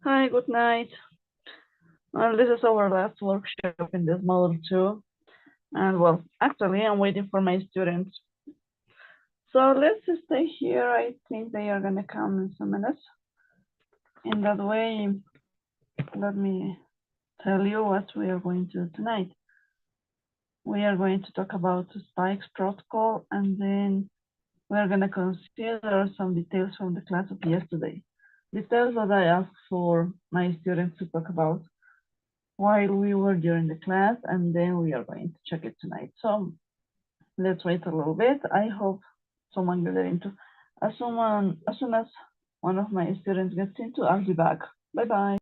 Hi, good night. This is our last workshop in this model 2. And well, actually, I'm waiting for my students. So let's stay here. I think they are going to come in some minutes. In that way, let me tell you what we are going to do tonight. We are going to talk about the spikes protocol, and then we are going to consider some details from the class of yesterday. Details that I asked for my students to talk about while we were during the class, and then we are going to check it tonight. So let's wait a little bit. I hope someone gets into. As soon as one of my students gets into, I'll be back. Bye bye.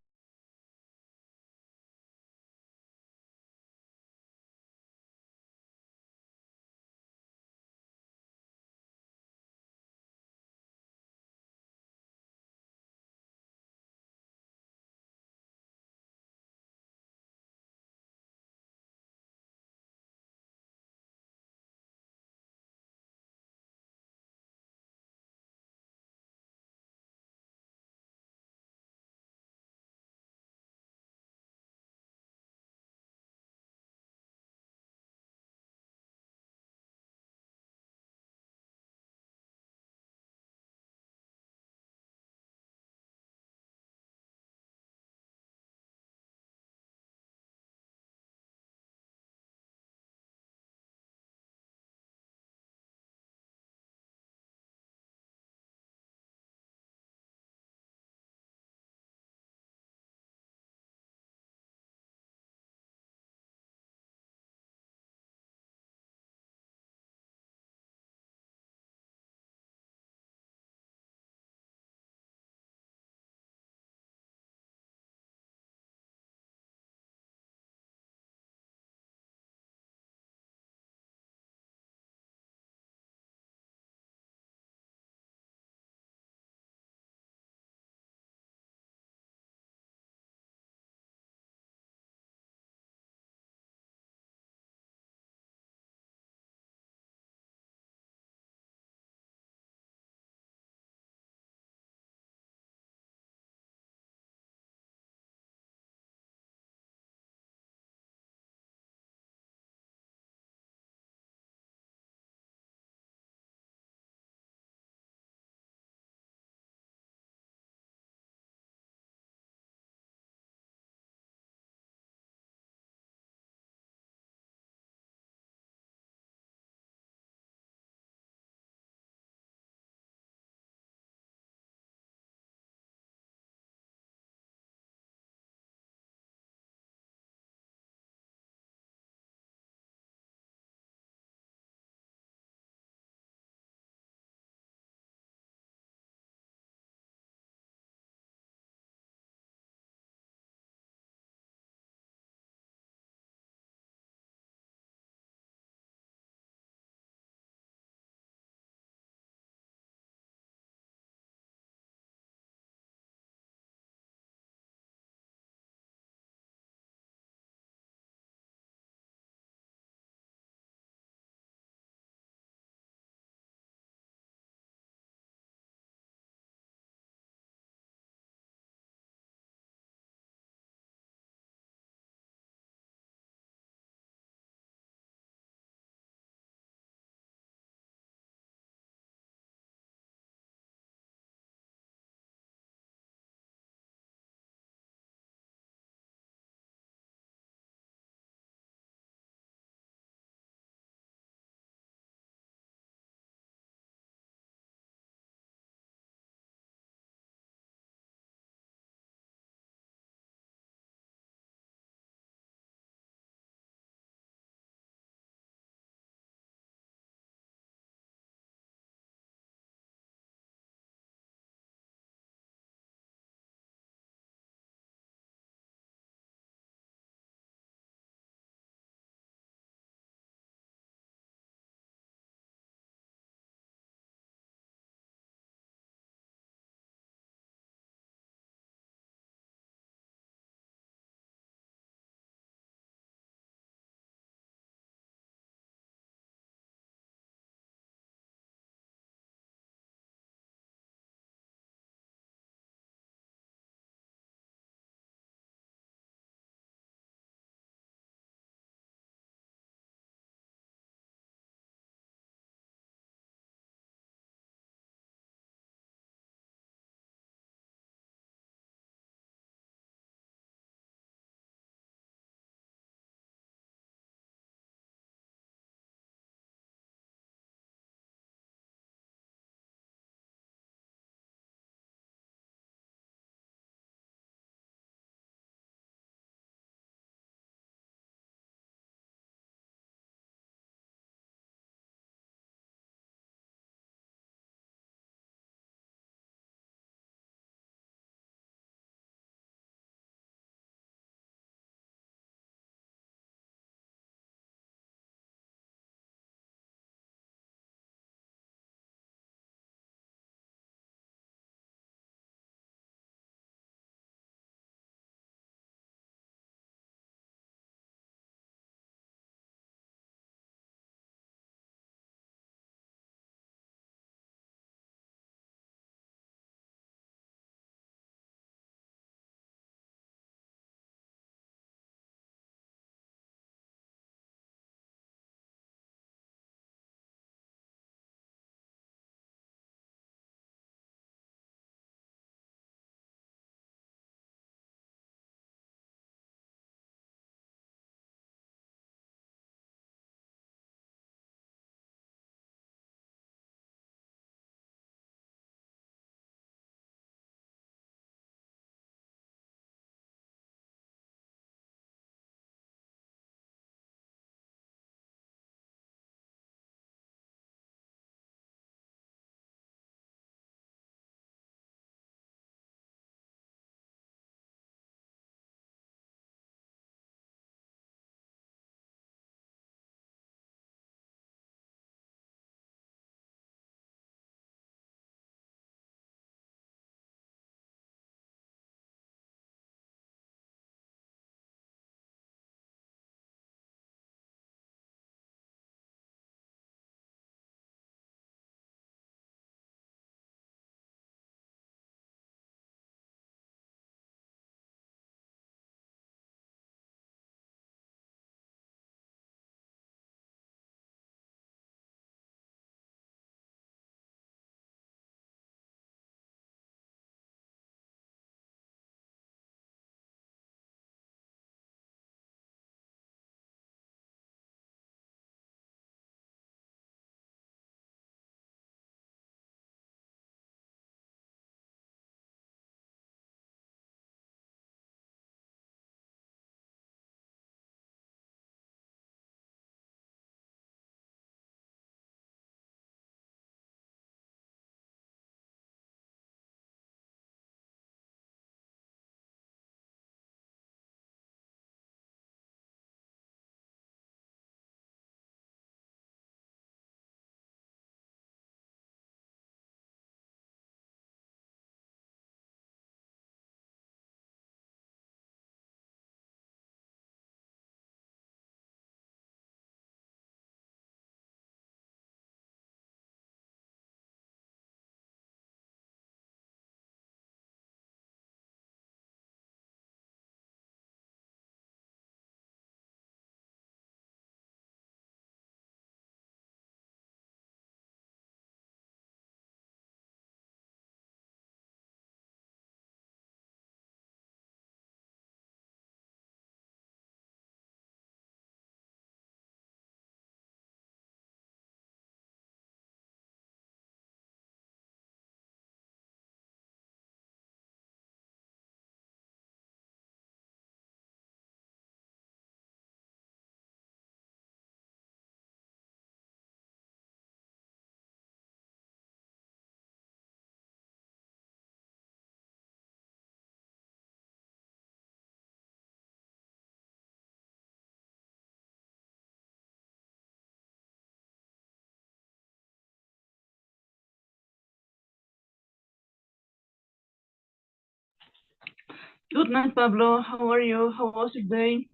Good night, Pablo. How are you? How was your day?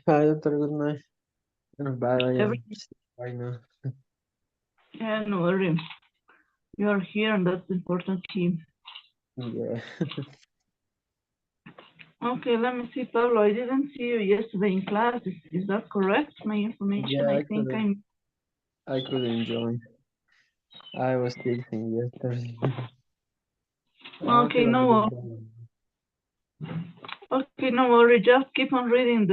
Hi, Doctor. Good night. Not bad. I am Everything? sick right now. Yeah, no worry. You're here, and that's the important key. Yeah. Okay, let me see, Pablo. I didn't see you yesterday in class. Is that correct? My information, Yeah, I think I'm. I couldn't join. I was teaching yesterday. Okay, Okay, but no, okay, no worry. Just keep on reading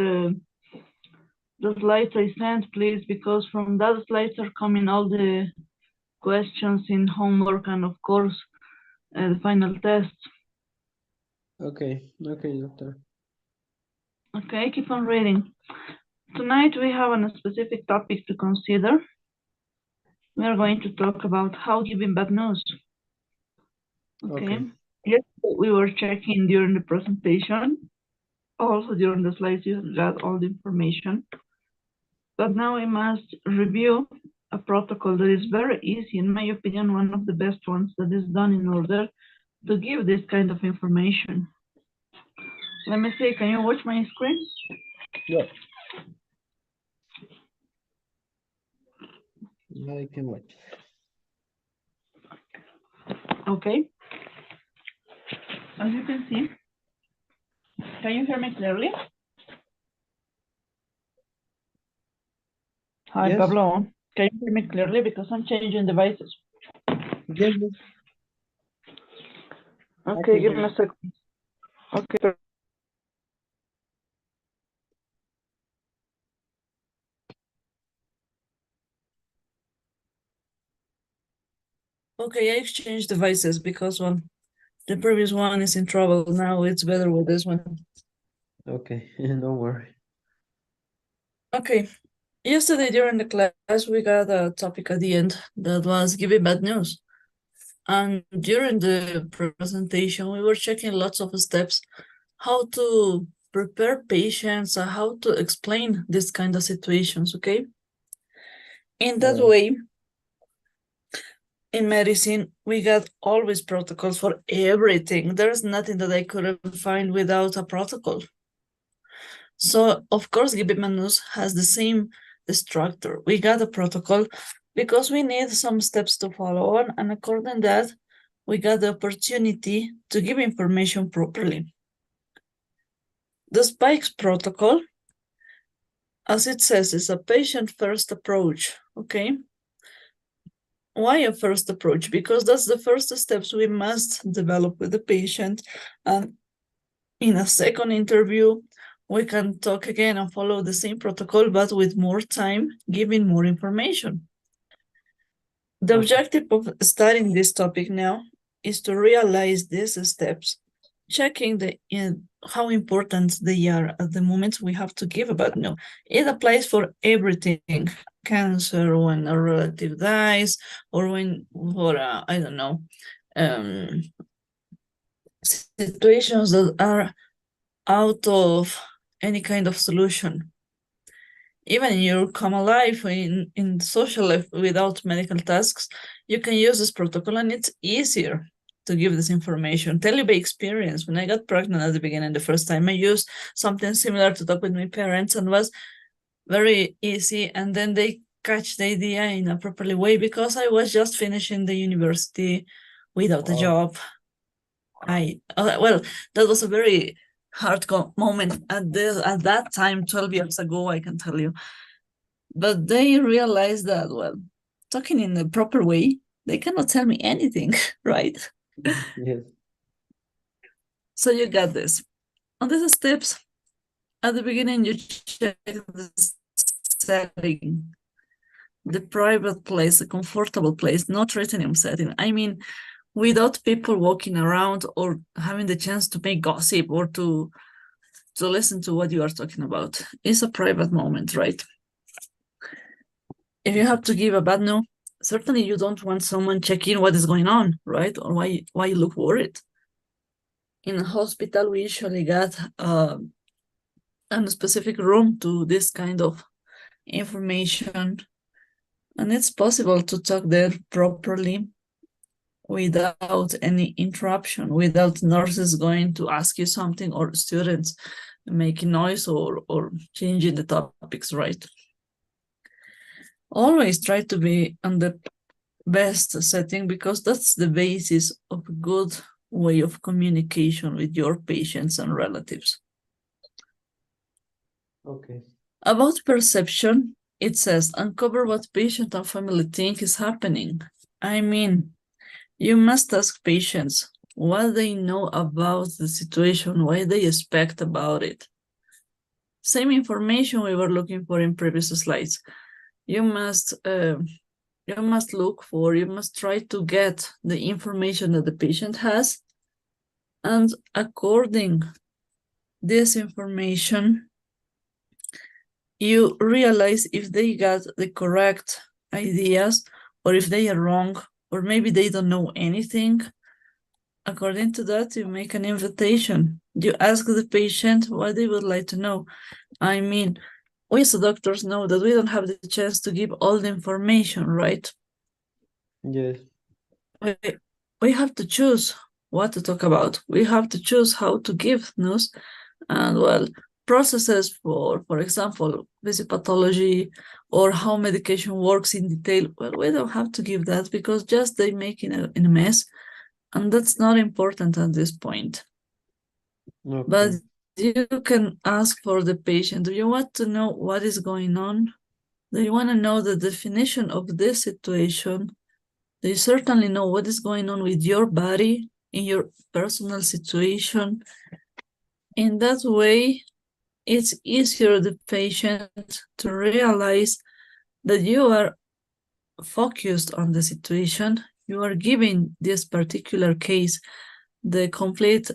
the slides I sent, please, because from that slides are coming all the questions in homework and, of course, the final test. Okay, Doctor. Okay, keep on reading. Tonight we have a specific topic to consider. We are going to talk about how giving bad news. Okay. Yes, we were checking during the presentation. Also during the slides, you got all the information. But now we must review a protocol that is very easy, in my opinion, one of the best ones that is done in order to give this kind of information. Let me see, can you watch my screen? Yeah. I can watch. Okay. As you can see, can you hear me clearly? Hi, Yes. Pablo. Can you hear me clearly? Because I'm changing devices. Yes. I Okay, can give hear me you. a second. Okay. Okay, I exchanged devices because, well, the previous one is in trouble. Now it's better with this one. Okay, don't worry. Okay. Yesterday during the class, we got a topic at the end that was giving bad news. And during the presentation, we were checking lots of steps, how to prepare patients, how to explain this kind of situations, okay? In that way, in medicine, we got always protocols for everything. There's nothing that I couldn't find without a protocol. So, of course, giving bad news has the same structure. We got a protocol because we need some steps to follow on, and according to that, we got the opportunity to give information properly. The spikes protocol, as it says, is a patient-first approach, okay? Why a first approach? Because that's the first steps we must develop with the patient. And in a second interview, we can talk again and follow the same protocol, but with more time, giving more information. The objective of studying this topic now is to realize these steps, checking how important they are at the moment we have to give about no. It applies for everything. Cancer, when a relative dies, or when, for I don't know, situations that are out of any kind of solution. Even in your common life, in social life without medical tasks, you can use this protocol, and it's easier to give this information. Tell you by experience, when I got pregnant at the beginning, the first time I used something similar to talk with my parents, and was very easy. And then they catch the idea in a properly way because I was just finishing the university without a job. Well, that was a very hard moment at that time, 12 years ago, I can tell you. But they realized that, well, talking in the proper way, they cannot tell me anything, right? Yes. So you got this. On these steps, at the beginning, you check the setting, the private place, a comfortable place, not threatening setting. I mean, without people walking around or having the chance to make gossip or to listen to what you are talking about. It's a private moment, right? If you have to give a bad news, certainly you don't want someone checking what is going on, right? Or why you look worried. In a hospital, we usually got a specific room to this kind of information, and it's possible to talk there properly. without any interruption, without nurses going to ask you something or students making noise or changing the topics, right? Always try to be on the best setting because that's the basis of a good way of communication with your patients and relatives. Okay. About perception, it says uncover what patient and family think is happening. I mean, you must ask patients what they know about the situation, what they expect about it. Same information we were looking for in previous slides. You must try to get the information that the patient has, and according this information, you realize if they got the correct ideas or if they are wrong, or maybe they don't know anything. According to that, you make an invitation. You ask the patient what they would like to know. I mean, we as doctors know that we don't have the chance to give all the information, right? Yes. We have to choose what to talk about. We have to choose how to give news. And well, processes for example, physiopathology or how medication works in detail, well, we don't have to give that because just they make in a mess. And that's not important at this point. Okay. But you can ask for the patient, do you want to know what is going on? Do you want to know the definition of this situation? Do you certainly know what is going on with your body in your personal situation? In that way, it's easier the patient to realize that you are focused on the situation. You are giving this particular case the complete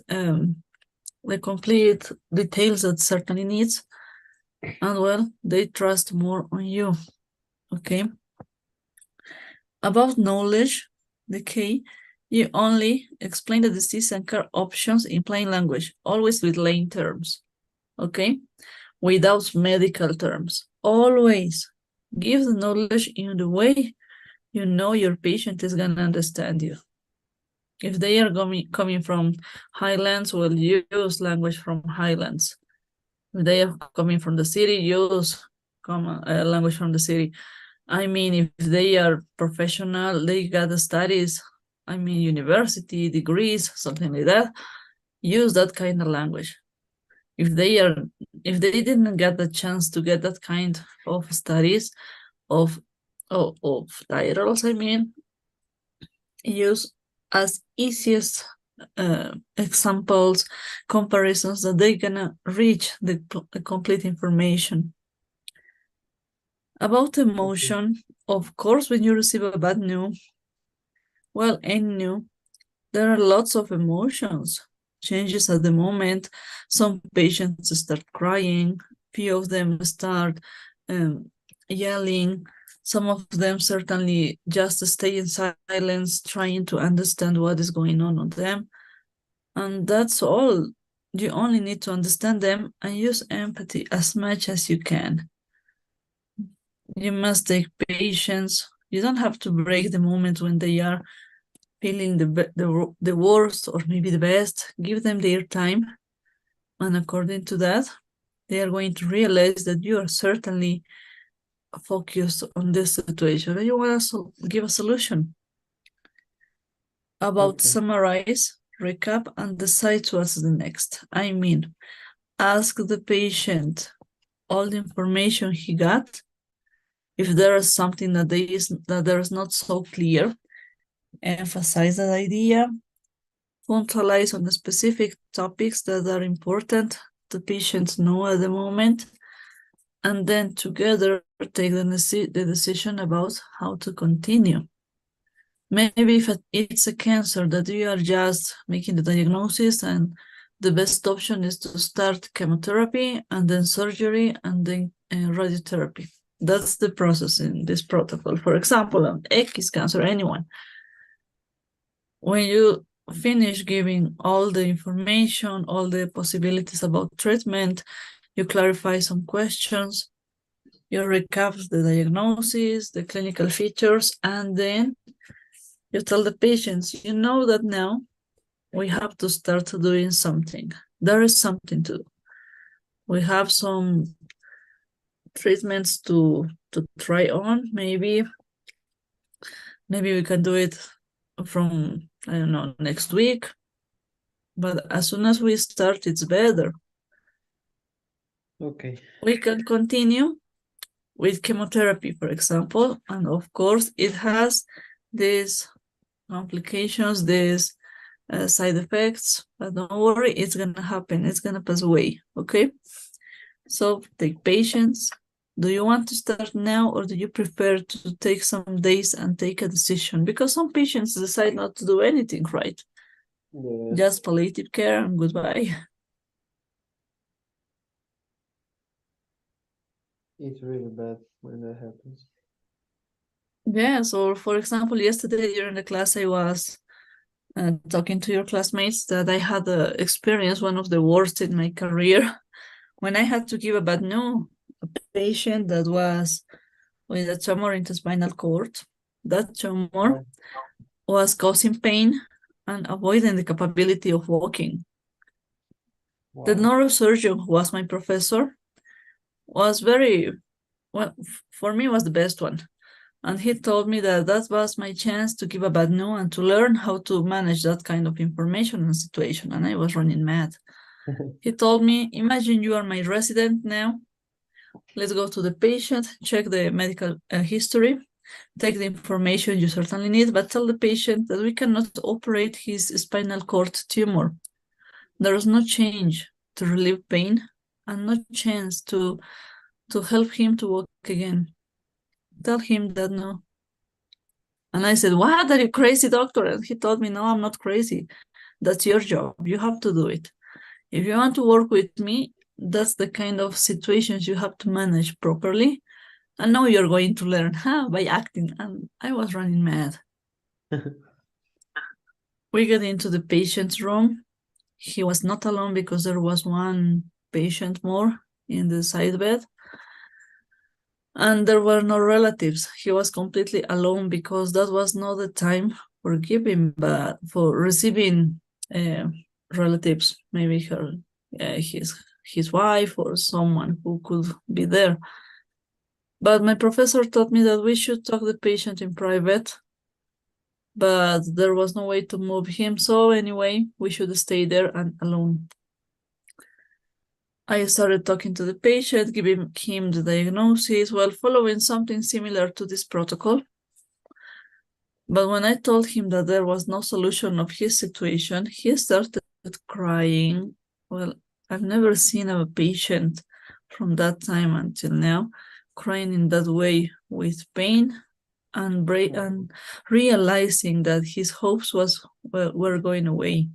details that certainly needs, and well, they trust more on you. Okay. About knowledge, the key, you only explain the disease and care options in plain language, always with lay terms. Okay, without medical terms. Always give the knowledge in the way you know your patient is going to understand you. If they are coming from highlands, well, use language from highlands. If they are coming from the city, use common language from the city. I mean, if they are professional, they got the studies, I mean, university degrees, something like that, use that kind of language. If they didn't get the chance to get that kind of studies of titles, I mean, use as easiest examples, comparisons that they're gonna reach the complete information. About emotion, of course, when you receive a bad news, well, any news, there are lots of emotions, changes at the moment. Some patients start crying, few of them start yelling, some of them certainly just stay in silence, trying to understand what is going on them. And that's all. You only need to understand them and use empathy as much as you can. You must take patience. You don't have to break the moment when they are feeling the worst or maybe the best. Give them their time. And according to that, they are going to realize that you are certainly focused on this situation and you want to give a solution. About summarize, recap, and decide what's the next. I mean, ask the patient all the information he got. If there is something that there is not so clear, emphasize that idea. Punctualize on the specific topics that are important the patients know at the moment, and then together take the decision about how to continue. Maybe if it's a cancer that you are just making the diagnosis and the best option is to start chemotherapy and then surgery and then radiotherapy. That's the process in this protocol. For example, on X cancer, anyone. When you finish giving all the information, all the possibilities about treatment, you clarify some questions, you recap the diagnosis, the clinical features, and then You tell the patients, you know that now we have to start doing something. There is something to do. We have some treatments to try on. Maybe we can do it from, I don't know, next week. But as soon as we start, it's better. Okay. We can continue with chemotherapy, for example, and of course it has these complications, these side effects, but don't worry, it's gonna happen, it's gonna pass away, okay? So take patience. Do you want to start now, or do you prefer to take some days and take a decision? Because some patients decide not to do anything, right? Yes. Just palliative care and goodbye. It's really bad when that happens. Yes, or for example, yesterday during the class I was talking to your classmates that I had experienced one of the worst in my career when I had to give a bad news, a patient that was with a tumor in the spinal cord. That tumor was causing pain and avoiding the capability of walking. Wow. The neurosurgeon who was my professor was very, well, for me was the best one. And he told me that that was my chance to give a bad news and to learn how to manage that kind of information and situation. And I was running mad. He told me, imagine you are my resident now. Let's go to the patient, check the medical history, take the information you certainly need, but tell the patient that we cannot operate his spinal cord tumor. There is no change to relieve pain and no chance to help him to walk again. Tell him that no. And I said, what, are you crazy, doctor? And he told me, no, I'm not crazy. That's your job. You have to do it. If you want to work with me, that's the kind of situations you have to manage properly. And now you're going to learn how by acting. And I was running mad. We got into the patient's room. He was not alone because there was one patient more in the side bed. And there were no relatives. He was completely alone because that was not the time for giving, but for receiving relatives, maybe his wife or someone who could be there. But my professor taught me that we should talk to the patient in private, but there was no way to move him. So anyway, we should stay there and alone. I started talking to the patient, giving him the diagnosis while following something similar to this protocol. But when I told him that there was no solution of his situation, he started crying. Well, I've never seen a patient from that time until now crying in that way with pain and realizing that his hopes were going away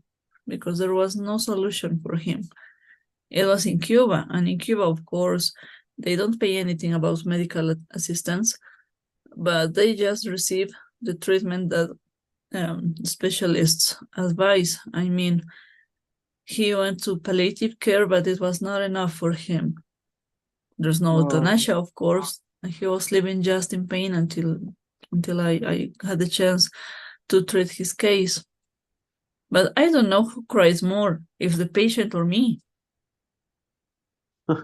because there was no solution for him. It was in Cuba, and in Cuba, of course, they don't pay anything about medical assistance, but they just receive the treatment that specialists advise. I mean, he went to palliative care, but it was not enough for him. There's no euthanasia, of course, and he was living just in pain until I had the chance to treat his case. But I don't know who cries more, if the patient or me.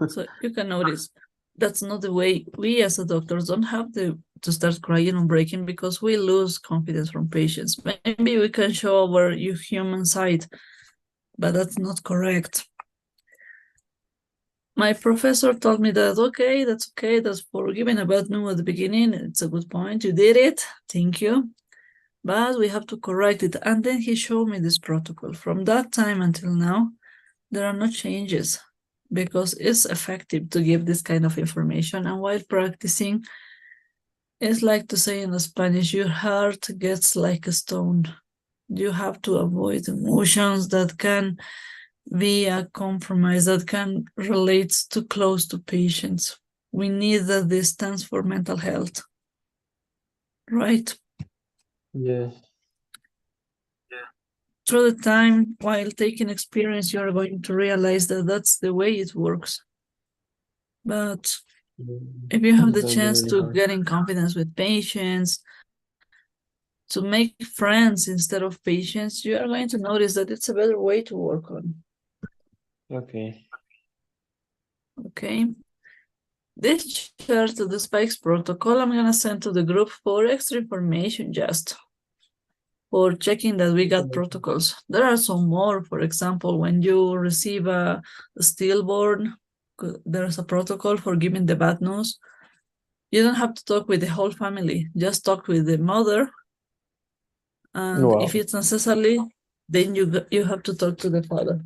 So you can notice that's not the way. We as a doctors don't have to start crying or breaking because we lose confidence from patients. Maybe we can show our human side, but that's not correct. My professor told me that, okay, that's for giving a bad news at the beginning. It's a good point. You did it. Thank you. But we have to correct it. And then he showed me this protocol. From that time until now, there are no changes because it's effective to give this kind of information. And while practicing, it's like to say in Spanish, your heart gets like a stone. You have to avoid emotions that can be a compromise, that can relate too close to patients. We need that distance for mental health, right? Yes. Through the time, while taking experience, you're going to realize that that's the way it works. But if you have the chance to get in confidence with patients, to make friends instead of patients, you are going to notice that it's a better way to work on. Okay. Okay. This chart of the spikes protocol, I'm gonna send to the group for extra information, just for checking that we got protocols. There are some more. For example, when you receive a stillborn, there's a protocol for giving the bad news. You don't have to talk with the whole family, just talk with the mother. And Wow. if it's necessary, then you have to talk to the father.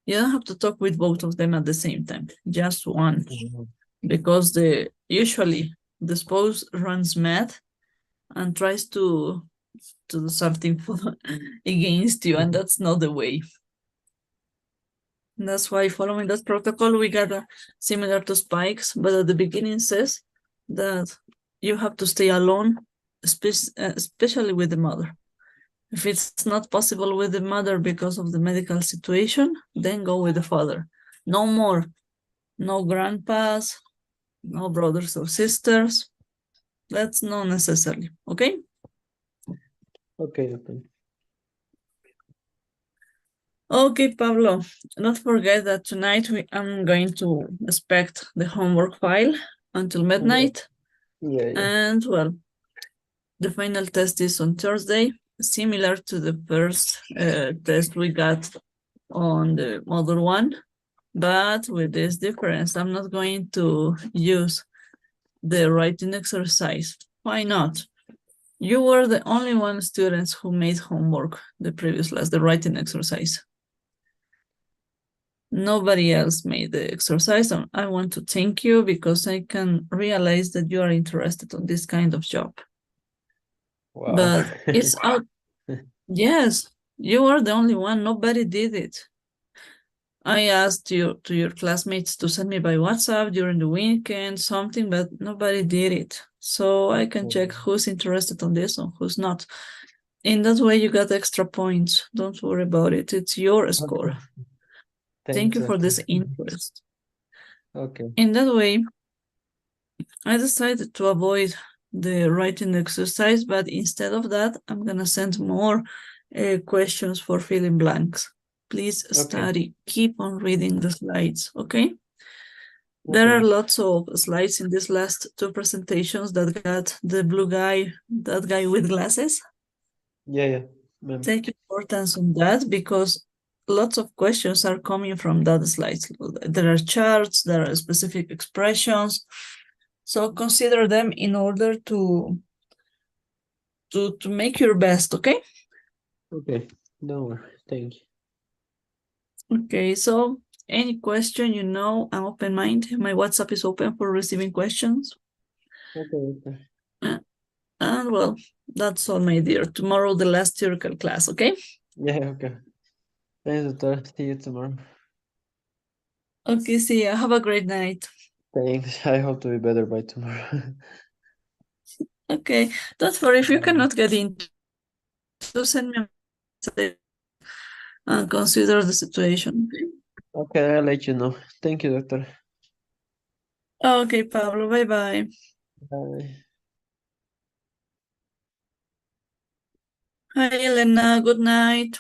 You don't have to talk with both of them at the same time, just one. Because usually the spouse runs mad and tries to do something against you, and that's not the way. And that's why following that protocol, we got similar to spikes, but at the beginning says that you have to stay alone, especially with the mother. If it's not possible with the mother because of the medical situation, then go with the father. No more. No grandpas, no brothers or sisters. That's not necessary, okay? Okay. Okay, Pablo, don't forget that tonight I'm going to inspect the homework file until midnight. Yeah. And well, the final test is on Thursday, similar to the first test we got on the model 1, but with this difference, I'm not going to use the writing exercise. Why not? You were the only one students who made homework the previous class, the writing exercise. Nobody else made the exercise. And I want to thank you because I can realize that you are interested in this kind of job. Wow. But it's out. Yes, you are the only one. Nobody did it. I asked you to your classmates to send me by WhatsApp during the weekend, something, but nobody did it. So I can check who's interested on this and who's not. In that way, you got extra points. Don't worry about it. It's your score. Okay. Thank you for this interest. Okay. In that way, I decided to avoid the writing exercise, but instead of that, I'm going to send more questions for filling blanks. Please study. Keep on reading the slides, okay? There are lots of slides in these last two presentations that got the blue guy, that guy with glasses. Yeah. Take importance on that because lots of questions are coming from that slides. There are charts, there are specific expressions. So consider them in order to make your best, okay? Okay. Don't worry. Thank you. Okay, so any question, I'm open minded. My WhatsApp is open for receiving questions. Okay. And well, that's all, my dear. Tomorrow, the last theoretical class, okay? Yeah, okay. Thanks, doctor. See you tomorrow. Okay, see ya. Have a great night. Thanks. I hope to be better by tomorrow. Okay, don't worry. If you cannot get in, to send me a message and consider the situation. Okay, I'll let you know. Thank you, doctor. Okay, Pablo. Bye-bye. Bye. Hi, Elena. Good night.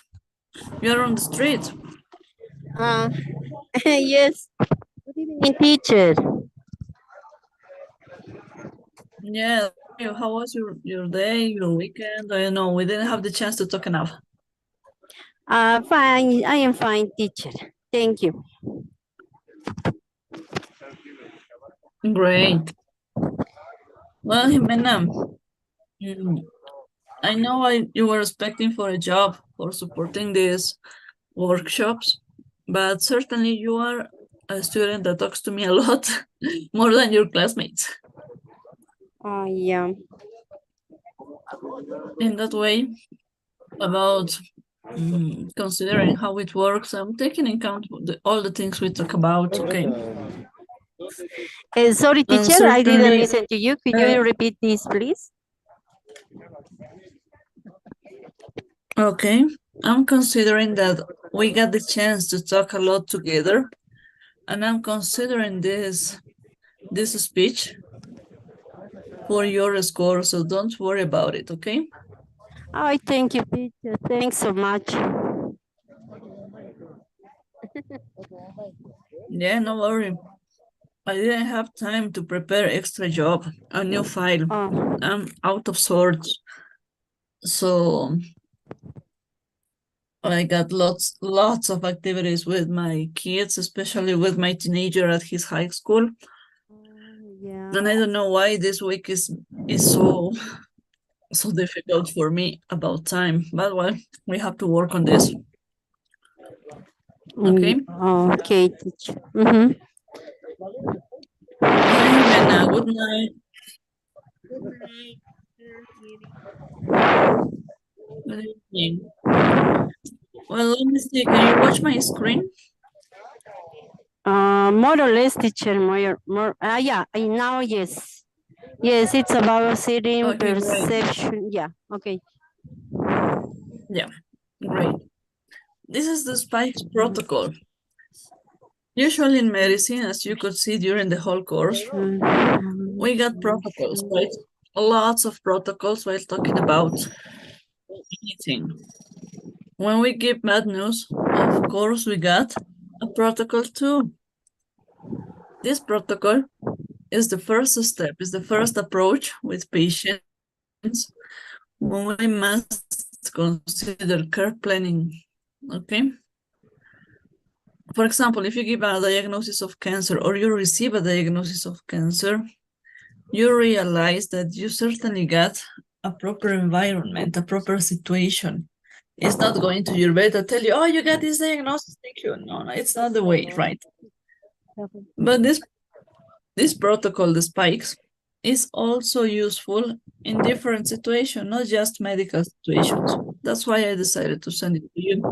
You're on the street. Yes. Good evening, teacher. Yeah. How was your day, your weekend? I don't know. We didn't have the chance to talk enough. Fine. I am fine, teacher. Thank you. Great. Well, Jimena, I know you were expecting for a job for supporting these workshops, but certainly you are a student that talks to me a lot, more than your classmates. Yeah. In that way, about considering how it works, I'm taking into account all the things we talk about, okay? Sorry, And teacher, I didn't certainly, listen to you. Could you repeat this, please? okay, I'm considering that we got the chance to talk a lot together, and I'm considering this speech for your score, so don't worry about it, okay? Oh, thank you, teacher. Thanks so much. Yeah, no worry. I didn't have time to prepare extra job, a new file. Oh, I'm out of sorts. So I got lots of activities with my kids, especially with my teenager at his high school. yeah. And I don't know why this week is so difficult for me about time. But well, we have to work on this. Okay. Okay, teacher. Mm-hmm. Hi, Jimena. Good night. Good evening. Well, let me see. Can you watch my screen? More or less, teacher. More. Yeah. Now, yes. Yes, it's about sitting Okay, great. perception. Yeah. Okay. Yeah, great. This is the spikes protocol. Usually in medicine, as you could see during the whole course, we got protocols, right? Lots of protocols while talking about anything. When we give bad news, of course, we got a protocol too. This protocol is the first step, is the first approach with patients when we must consider care planning, okay? For example, if you give a diagnosis of cancer or you receive a diagnosis of cancer, you realize that you certainly got a proper environment, a proper situation. It's not going to your bed and tell you, oh, you got this diagnosis, thank you. No, it's not the way, right? But this protocol, the spikes, is also useful in different situations, not just medical situations. That's why I decided to send it to you.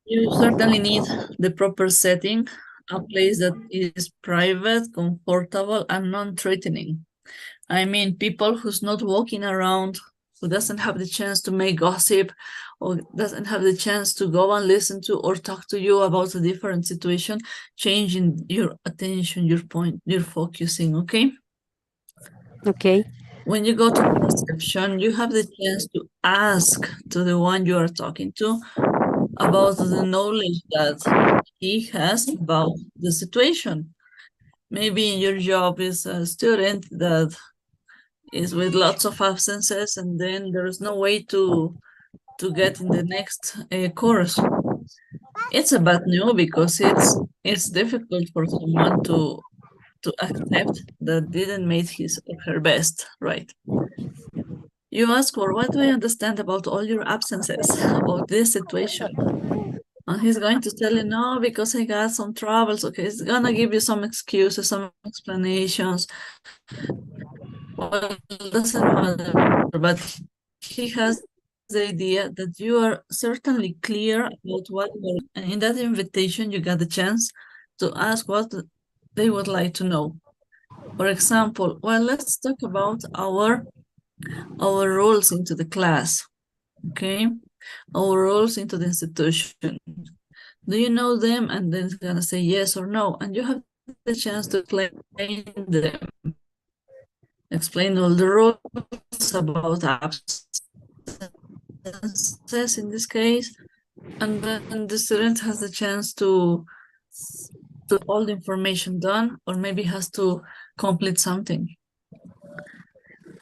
You certainly need the proper setting, a place that is private, comfortable, and non-threatening. I mean, people who's not walking around, who doesn't have the chance to make gossip, or doesn't have the chance to go and listen to or talk to you about a different situation, changing your attention, your point, your focusing, okay? Okay. When you go to perception, you have the chance to ask to the one you are talking to about the knowledge that he has about the situation. Maybe in your job is a student that is with lots of absences, and then there's no way to get in the next course. It's a bad news because it's difficult for someone to accept that didn't make his or her best, right? You ask for, what do I understand about all your absences, about this situation? And he's going to tell you, no, because I got some troubles. Okay, he's gonna give you some excuses, some explanations. Well, it doesn't matter, but he has the idea that you are certainly clear about what you are. And in that invitation, you got the chance to ask what they would like to know. For example, well, let's talk about our roles into the class, okay? Our roles into the institution. Do you know them? And then it's gonna say yes or no. And you have the chance to explain them. Explain all the rules about absences in this case. And then the student has the chance to all the information done, or maybe has to complete something.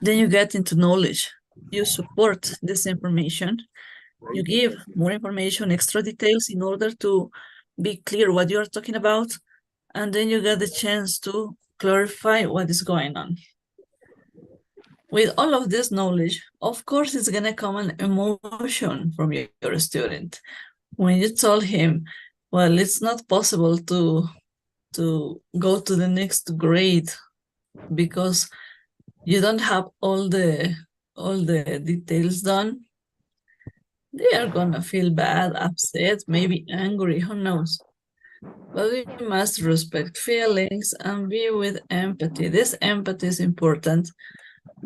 Then you get into knowledge. You support this information. You give more information, extra details in order to be clear what you are talking about. And then you get the chance to clarify what is going on. With all of this knowledge, of course, it's going to come an emotion from your student. When you told him, well, it's not possible to go to the next grade because you don't have all the details done, they are gonna feel bad, upset, maybe angry, who knows? But we must respect feelings and be with empathy. This empathy is important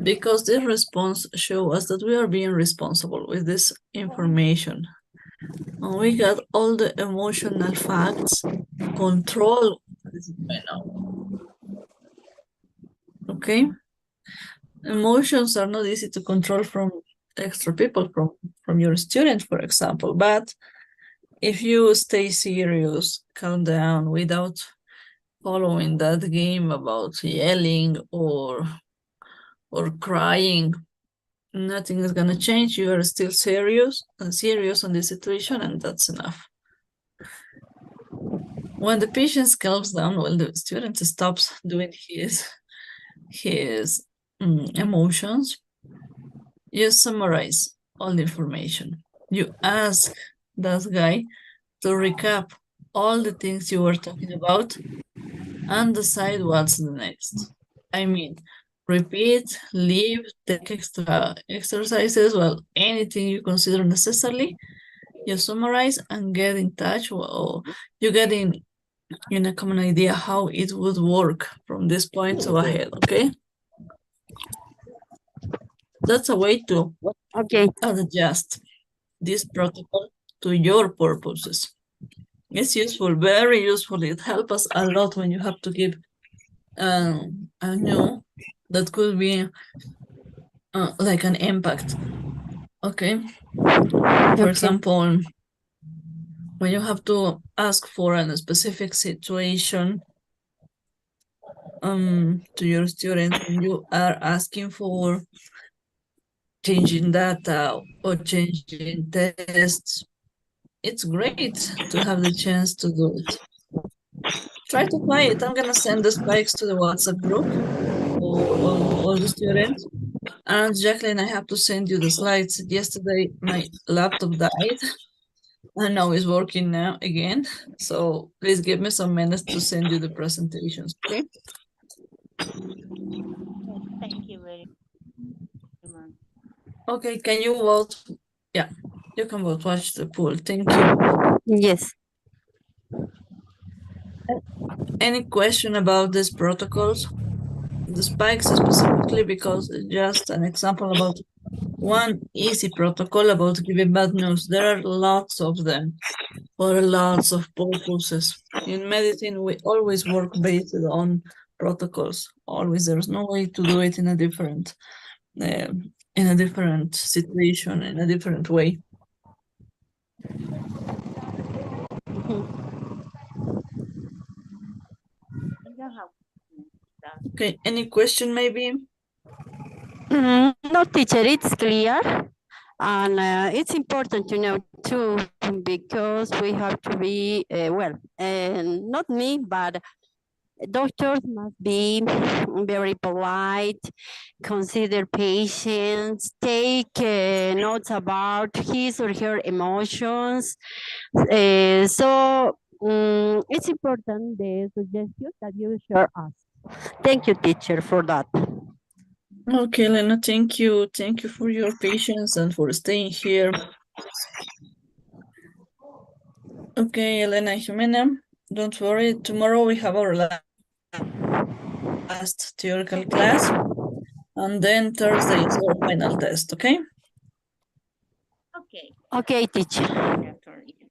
because this response shows us that we are being responsible with this information. And we got all the emotional facts, control what is going on. Okay. Emotions are not easy to control from extra people, from your student, for example. But if you stay serious, calm down without following that game about yelling or crying, nothing is gonna change. You are still serious on this situation, and that's enough. When the patient calms down, well, the student stops doing his emotions, you summarize all the information. You ask that guy to recap all the things you were talking about and decide what's the next. I mean, repeat, leave, take extra exercises, well, anything you consider necessary, you summarize and get in touch, or you get in a common idea how it would work from this point to ahead, okay? That's a way to Okay. adjust this protocol to your purposes. It's useful, very useful. It helps us a lot when you have to give a new that could be like an impact. Okay. For example, when you have to ask for a specific situation to your student, when you are asking for changing data or changing tests, it's great to have the chance to do it. Try to apply it. I'm gonna send the spikes to the WhatsApp group for all the students. And Jacqueline, I have to send you the slides. Yesterday, my laptop died, and now it's working now again. So please give me some minutes to send you the presentations, okay? Thank you very much. Okay, can you vote? Yeah, you can vote. Watch the poll. Thank you. Yes. Any question about these protocols? The spikes specifically because it's just an example about one easy protocol about giving bad news. There are lots of them for lots of purposes. In medicine, we always work based on protocols. Always, there's no way to do it in a different situation, in a different way. Okay, any question maybe? No, teacher, it's clear. And it's important to know too, because we have to be, and not me, but doctors must be very polite, consider patients, take notes about his or her emotions. It's important the suggestion that you share us. Thank you, teacher, for that. Okay, Lena, thank you. Thank you for your patience and for staying here. Okay, Elena Jimena, don't worry. Tomorrow we have our last theoretical class, and then Thursday is our final test, okay? Okay. Okay, teacher.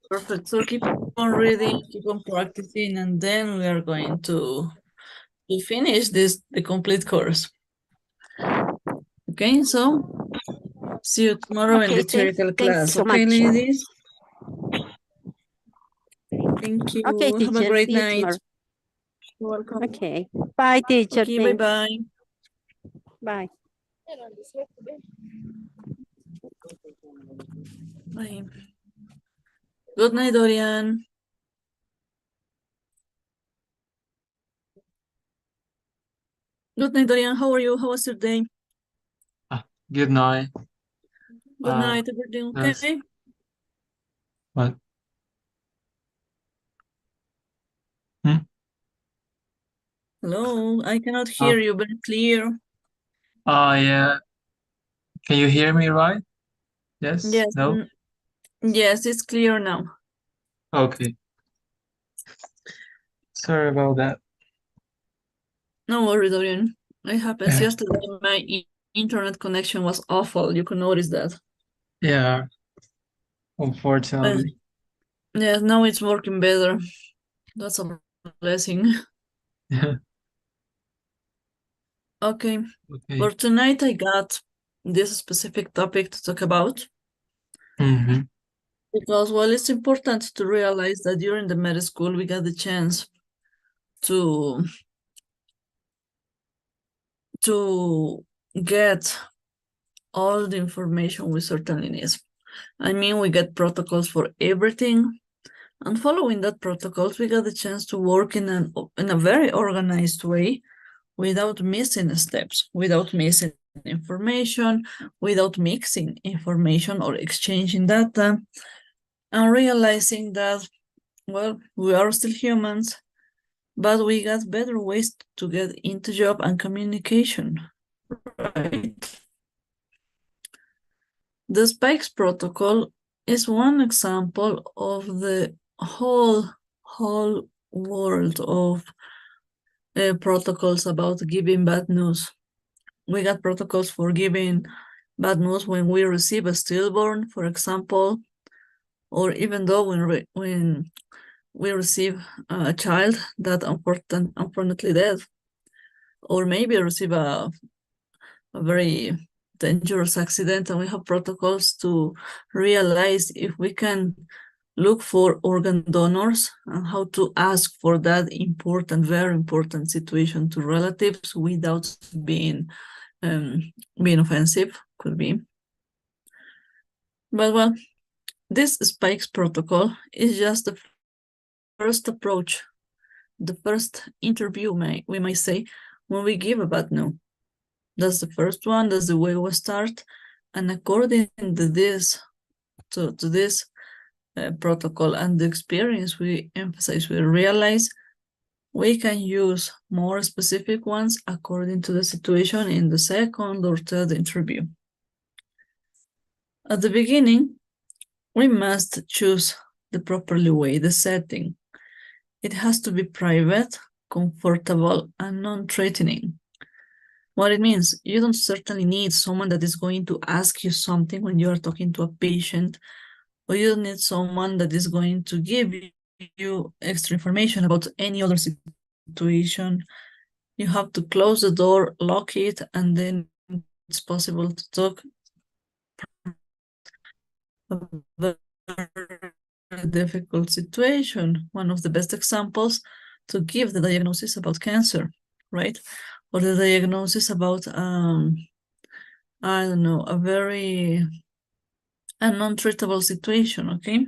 Perfect. So keep on reading, keep on practicing, and then we are going to finish the complete course. Okay, so see you tomorrow in the theoretical class. So okay, much. ladies? Thank you. Okay, teacher. Have a great See you night. tomorrow. You're welcome. Okay. Bye, teacher. Okay, Thanks. bye-bye. Bye. Bye. Good night, Dorian. Good night, Dorian. How are you? How was your day? Good night. Good night. Everything Yes. okay? What? Hello, I cannot hear you very clear. Yeah. Can you hear me right? Yes? Yes. No? Yes, it's clear now. Okay. Sorry about that. No worry, Dorian. It happens. Yesterday, my internet connection was awful. You could notice that. Yeah. Unfortunately. Yes, now it's working better. That's a blessing. Okay. Okay. For tonight, I got this specific topic to talk about because, well, it's important to realize that during the med school, we got the chance to get all the information we certainly need. I mean, we get protocols for everything, and following that protocols, we got the chance to work in a very organized way without missing steps, without missing information, without mixing information or exchanging data, and realizing that, well, we are still humans, but we got better ways to get into job and communication, right? The spikes protocol is one example of the whole world of protocols about giving bad news. We got protocols for giving bad news when we receive a stillborn, for example, or even though when we receive a child that unfortunately dead, or maybe receive a very dangerous accident, and we have protocols to realize if we can look for organ donors and how to ask for that important, very important situation to relatives without being offensive, could be. But well, this spikes protocol is just the first approach, the first interview, we might say, when we give a bad news. That's the first one, that's the way we start. And according to this, to this protocol and the experience we emphasize, we realize we can use more specific ones according to the situation in the second or third interview. At the beginning, we must choose the properly way, the setting. It has to be private, comfortable, and non-threatening. What it means, you don't certainly need someone that is going to ask you something when you are talking to a patient, or you don't need someone that is going to give you extra information about any other situation. You have to close the door, lock it, and then it's possible to talk. A very difficult situation. One of the best examples to give the diagnosis about cancer, right? Or the diagnosis about, I don't know, a non-treatable situation, okay?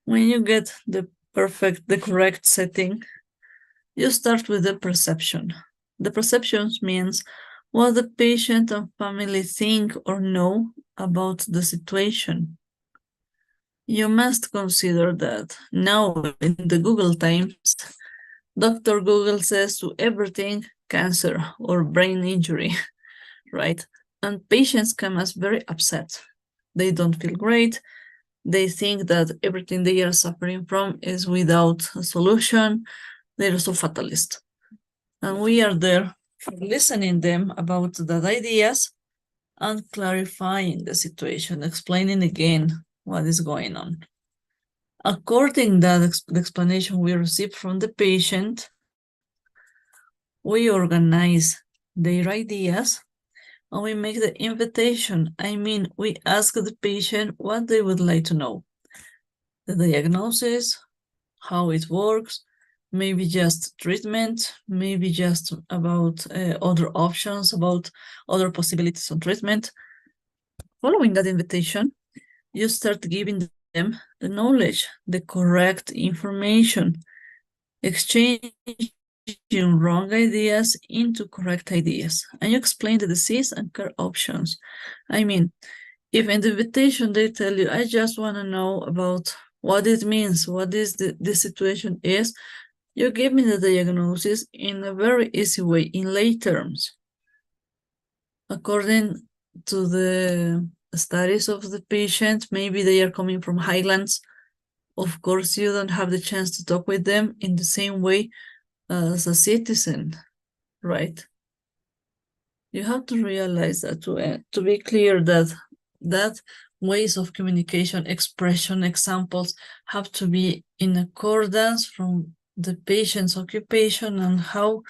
When you get the correct setting, you start with the perception. The perceptions means what the patient and family think or know about the situation. You must consider that now in the Google times, Dr. Google says to everything cancer or brain injury, right? And patients come as very upset. They don't feel great. They think that everything they are suffering from is without a solution. They're so fatalist. And we are there for listening them about the ideas and clarifying the situation, explaining again what is going on. According to the explanation we receive from the patient, we organize their ideas and we make the invitation. I mean, we ask the patient what they would like to know. The diagnosis, how it works, maybe just treatment, maybe just about other options, about other possibilities of treatment. Following that invitation, you start giving them the knowledge, the correct information, exchanging wrong ideas into correct ideas, and you explain the disease and care options. I mean, if in the invitation they tell you, I just want to know about what it means, what is the situation is, you give me the diagnosis in a very easy way, in lay terms. According to the studies of the patient, maybe they are coming from highlands. Of course, you don't have the chance to talk with them in the same way as a citizen, right? You have to realize that to be clear that ways of communication, expression, examples have to be in accordance from the patient's occupation and how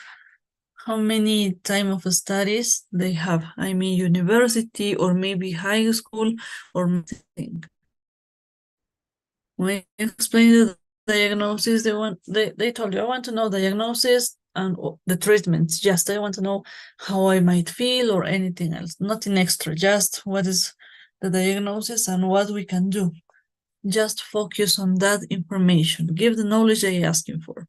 how many time of studies they have. I mean, university or maybe high school or nothing. When you explain the diagnosis, they told you, I want to know diagnosis and the treatments. Just I want to know how I might feel or anything else, nothing extra, just what is the diagnosis and what we can do. Just focus on that information. Give the knowledge they're asking for.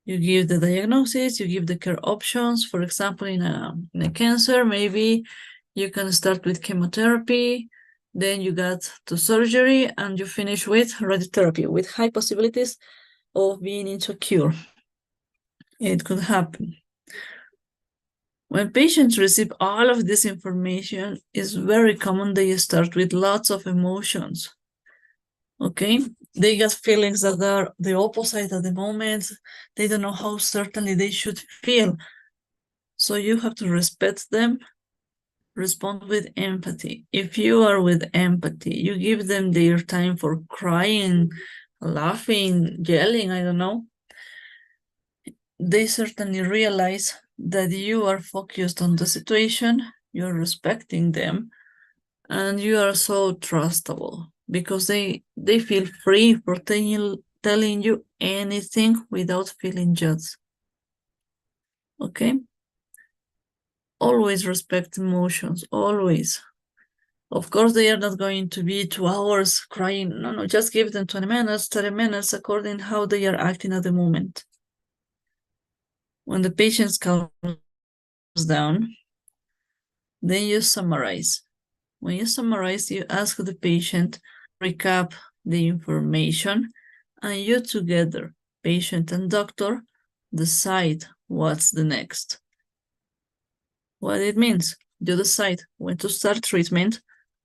You give the diagnosis, you give the care options. For example, in a cancer, maybe you can start with chemotherapy, then you got to surgery, and you finish with radiotherapy, with high possibilities of being into a cure. It could happen. When patients receive all of this information, it's very common they start with lots of emotions. Okay, they get feelings that are the opposite at the moment. They don't know how certainly they should feel. So you have to respect them, respond with empathy. If you are with empathy, you give them their time for crying, laughing, yelling, I don't know. They certainly realize that you are focused on the situation, you're respecting them, and you are so trustable because they feel free for telling you anything without feeling judged. Okay? Always respect emotions, always. Of course, they are not going to be 2 hours crying. No, just give them 20 minutes, 30 minutes, according how they are acting at the moment. When the patient calms down, then you summarize. When you summarize, you ask the patient, recap the information, and you together, patient and doctor, decide what's the next. What it means, you decide when to start treatment,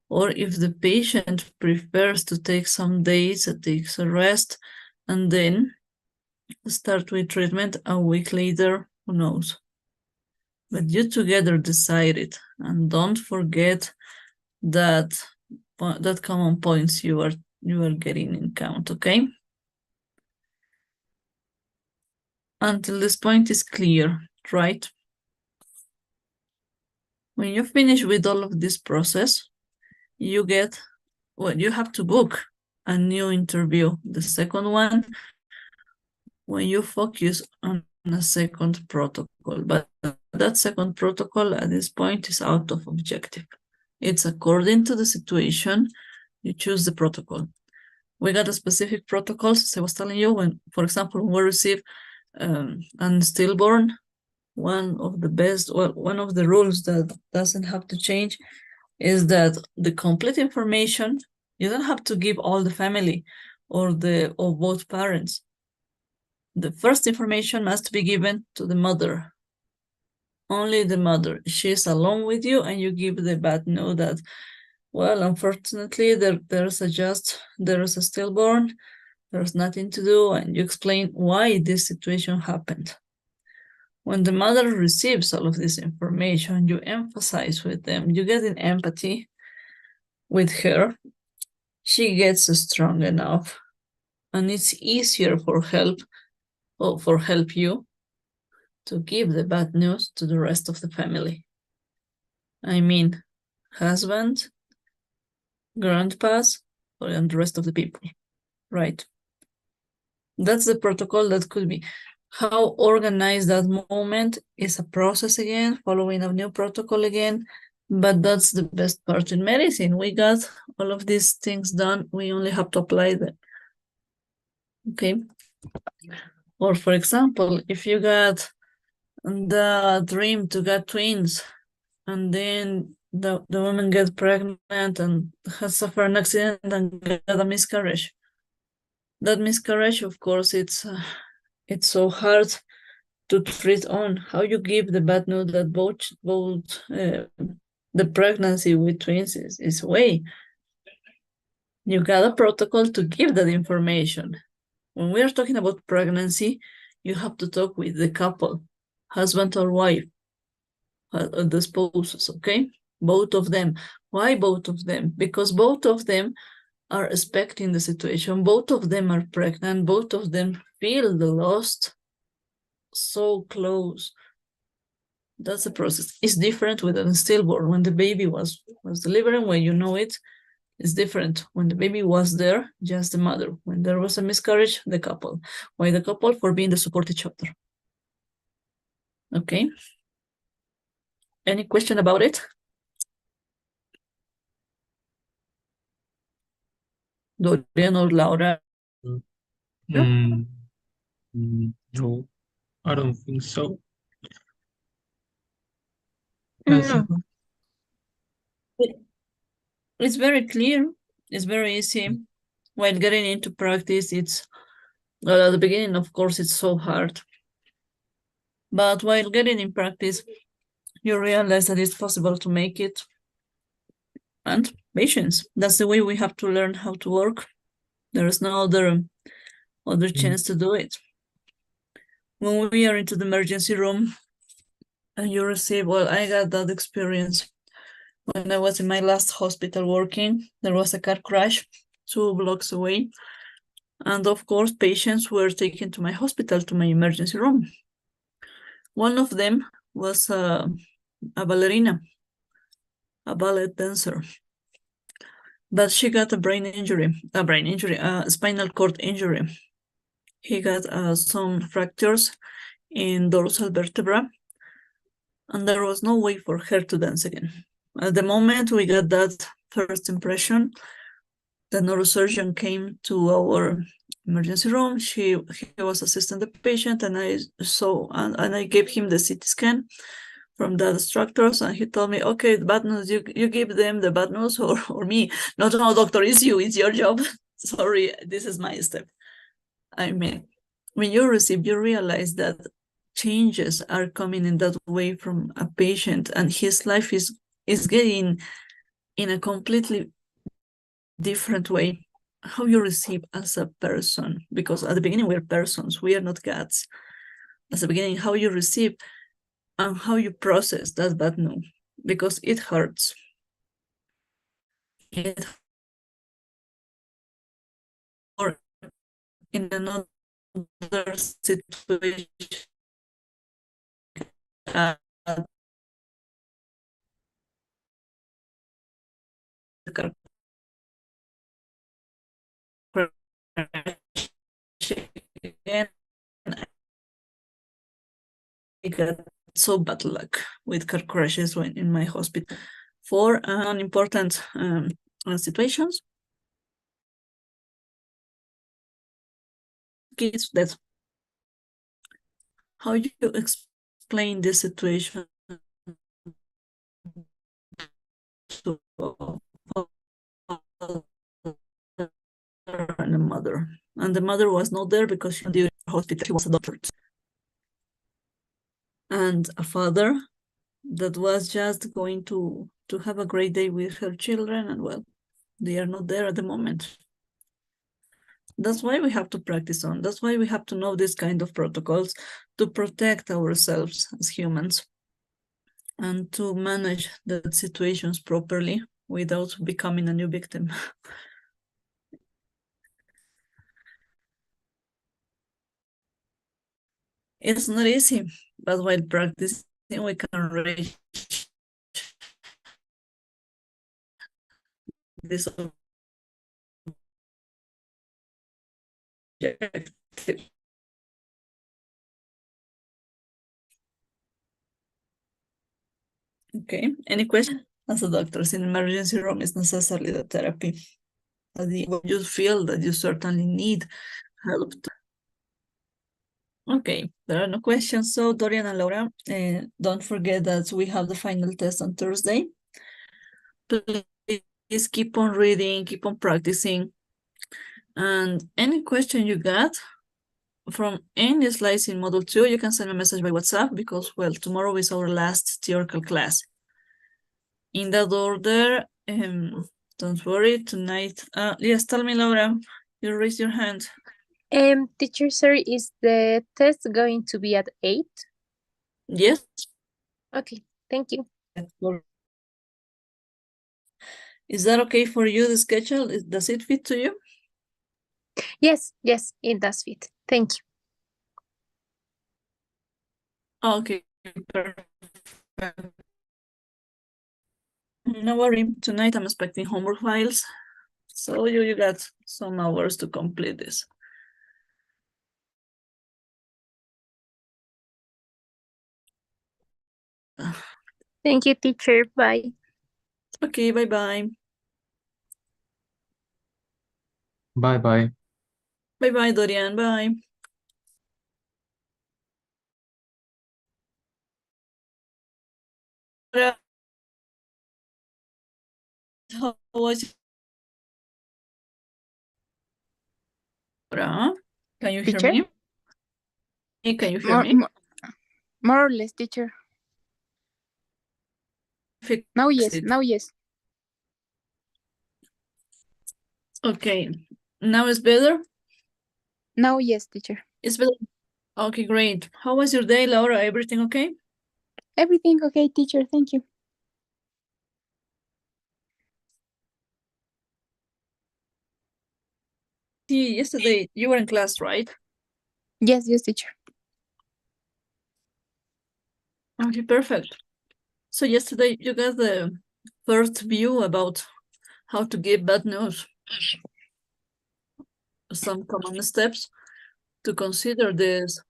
or if the patient prefers to take some days, takes a rest, and then start with treatment a week later, who knows. But you together decide it, and don't forget that common points you are getting in count, okay? Until this point is clear, right? When you finish with all of this process, you get, well, you have to book a new interview. The second one, when you focus on a second protocol, but that second protocol at this point is out of objective. It's according to the situation, you choose the protocol. We got a specific protocols, as I was telling you, when, for example, we receive a stillborn, one of the rules that doesn't have to change is that the complete information, you don't have to give all the family or both parents. The first information must be given to the mother. Only the mother. She's alone with you, and you give the bad news that, well, unfortunately, there's a stillborn, there's nothing to do, and you explain why this situation happened. When the mother receives all of this information, you emphasize with them, you get in empathy with her, she gets strong enough, and it's easier for help you to give the bad news to the rest of the family. I mean, husband, grandpas, and the rest of the people, right? That's the protocol that could be. How organized that moment is a process again, following a new protocol again, but that's the best part in medicine. We got all of these things done, we only have to apply them. Okay? Or for example, if you got the dream to get twins, and then the woman gets pregnant and has suffered an accident and got a miscarriage. That miscarriage, of course, it's so hard to treat on. How you give the bad news that both the pregnancy with twins is way. You got a protocol to give that information. When we are talking about pregnancy, you have to talk with the couple, husband or wife, the spouses, okay? Both of them. Why both of them? Because both of them are expecting the situation. Both of them are pregnant. Both of them feel the loss. so close. That's the process. It's different with a stillborn. When the baby was delivered, when you know it, it's different. When the baby was there, just the mother. When there was a miscarriage, the couple. Why the couple? For being the support each other. Okay. Any question about it? Dorian or Laura? No, I don't think so. No. It's very clear. It's very easy. While getting into practice, it's, well, at the beginning, of course, it's so hard. But while getting in practice, you realize that it's possible to make it. And patience. That's the way we have to learn how to work. There is no other chance to do it. When we are into the emergency room and you receive, well, I got that experience. When I was in my last hospital working, there was a car crash 2 blocks away. And of course, patients were taken to my hospital, to my emergency room. One of them was a ballerina, a ballet dancer. But she got a spinal cord injury. He got some fractures in dorsal vertebra, and there was no way for her to dance again. At the moment we got that first impression, the neurosurgeon came to our emergency room. He was assisting the patient, and I saw and I gave him the CT scan from the structures, and he told me, okay, the bad news, you give them the bad news or me. No, doctor, it's you, it's your job. Sorry, this is my step. I mean, when you realize that changes are coming in that way from a patient, and his life is getting in a completely different way. How you receive as a person, because at the beginning we're persons, we are not gods. At the beginning, how you receive and how you process that bad news, because it hurts. Or in another situation, again, I got so bad luck with car crashes when in my hospital. For unimportant situations, kids, that's how you explain this situation to and the mother. And the mother was not there because she was hospital, she was a doctor. And a father that was just going to have a great day with her children, and well, they are not there at the moment. That's why we have to practice on. That's why we have to know this kind of protocols to protect ourselves as humans and to manage the situations properly without becoming a new victim. It's not easy, but while practicing, we can reach this objective. Okay, any question? As a doctor, in emergency room is necessarily the therapy. When you feel that you certainly need help. Okay, there are no questions. So Dorian and Laura, don't forget that we have the final test on Thursday. Please keep on reading, keep on practicing. And any question you got from any slides in Module 2, you can send me a message by WhatsApp because, well, tomorrow is our last theoretical class. In that order, don't worry, tonight. Yes, tell me, Laura, you raise your hand. Teacher, sorry, is the test going to be at 8? Yes. Okay, thank you. Is that okay for you, the schedule? Does it fit to you? Yes, it does fit. Thank you. Okay, perfect. No worry, tonight I'm expecting homework files. So you got some hours to complete this. Thank you, teacher. Bye. Okay, bye-bye. Bye-bye. Bye-bye, Dorian, bye. How was Can you hear Teacher? me? Can you hear me? More or less, teacher. Fix Now yes, it. now yes. Okay, now it's better? Now yes, teacher. It's better. Okay, great. How was your day, Laura? Everything okay? Everything okay, teacher. Thank you. See, yesterday you were in class, right? Yes, yes, teacher. Okay, perfect. So yesterday you got the first view about how to give bad news. Some common steps to consider these